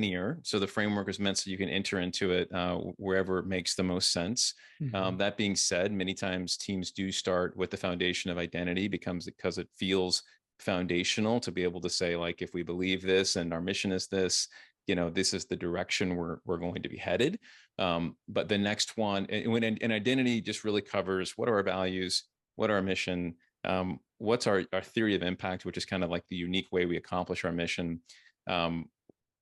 linear. So the framework is meant so you can enter into it wherever it makes the most sense. Hmm. That being said, many times teams do start with the foundation of identity because it feels foundational to be able to say, like, if we believe this and our mission is this, this is the direction we're going to be headed. But the next one, and identity just really covers what are our values, what are our mission, what's our theory of impact, which is kind of like the unique way we accomplish our mission. Um,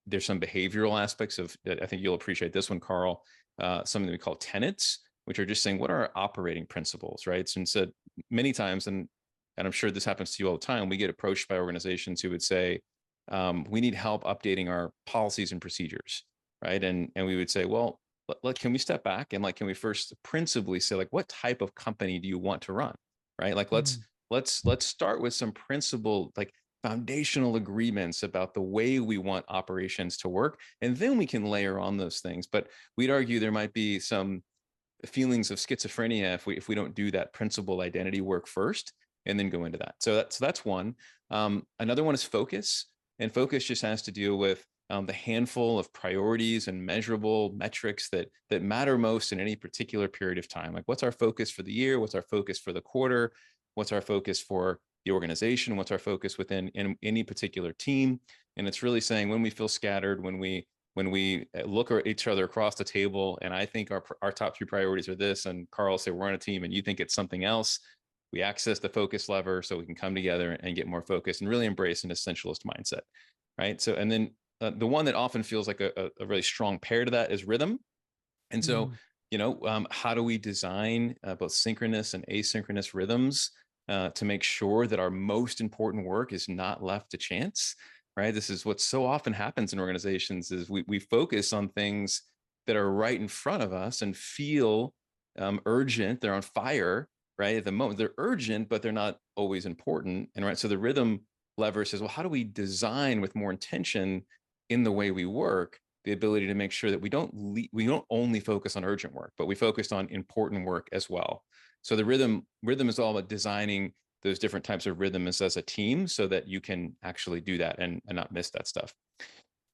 there's some behavioral aspects of, I think you'll appreciate this one, Carl, something that we call tenets, which are just saying what are our operating principles, right? So instead, many times, and I'm sure this happens to you all the time, we get approached by organizations who would say, we need help updating our policies and procedures, right? And we would say, well, can we step back and, like, can we first principally say, like, what type of company do you want to run, right? Like, let's Hmm. let's start with some principle, like foundational agreements about the way we want operations to work, and then we can layer on those things. But we'd argue there might be some feelings of schizophrenia if we don't do that principle identity work first and then go into that. So that's one. Another one is focus, and focus just has to deal with the handful of priorities and measurable metrics that matter most in any particular period of time. Like, what's our focus for the year? What's our focus for the quarter? What's our focus for the organization? What's our focus within in any particular team? And it's really saying, when we feel scattered, when we look at each other across the table, and I think our top three priorities are this, and Carl say we're on a team, and you think it's something else, we access the focus lever so we can come together and get more focused and really embrace an essentialist mindset, right? So, and then the one that often feels like a really strong pair to that is rhythm. And so, Hmm. how do we design both synchronous and asynchronous rhythms to make sure that our most important work is not left to chance? Right. This is what so often happens in organizations: is we focus on things that are right in front of us and feel urgent. They're on fire, right? At the moment, they're urgent, but they're not always important. And right. So the rhythm lever says, well, how do we design with more intention in the way we work, the ability to make sure that we don't only focus on urgent work, but we focused on important work as well. So the rhythm is all about designing those different types of rhythms as a team so that you can actually do that and not miss that stuff.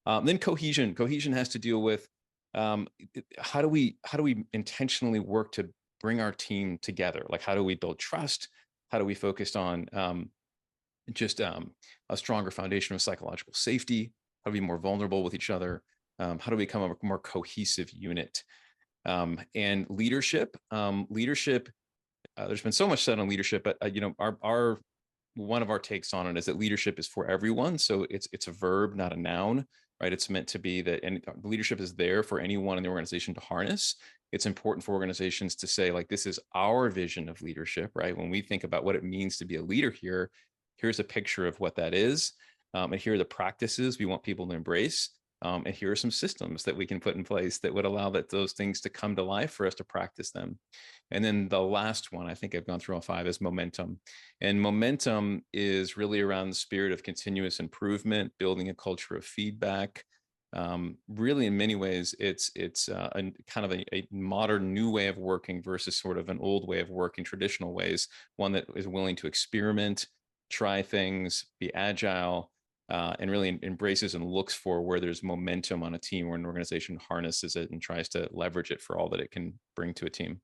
Then cohesion has to deal with um, how do we intentionally work to bring our team together? Like, how do we build trust? How do we focus on just a stronger foundation of psychological safety? How do we be more vulnerable with each other? How do we become a more cohesive unit? And leadership. There's been so much said on leadership, but our one of our takes on it is that leadership is for everyone. So it's a verb, not a noun, right? It's meant to be that, and leadership is there for anyone in the organization to harness. It's important for organizations to say, like, this is our vision of leadership, right? When we think about what it means to be a leader here, here's a picture of what that is. And here are the practices we want people to embrace. And here are some systems that we can put in place that would allow those things to come to life for us to practice them. And then the last one, I think I've gone through all five, is momentum. And momentum is really around the spirit of continuous improvement, building a culture of feedback. Really, in many ways, it's a kind of a modern new way of working versus sort of an old way of working, traditional ways. One that is willing to experiment, try things, be agile, and really embraces and looks for where there's momentum on a team, where an organization harnesses it and tries to leverage it for all that it can bring to a team.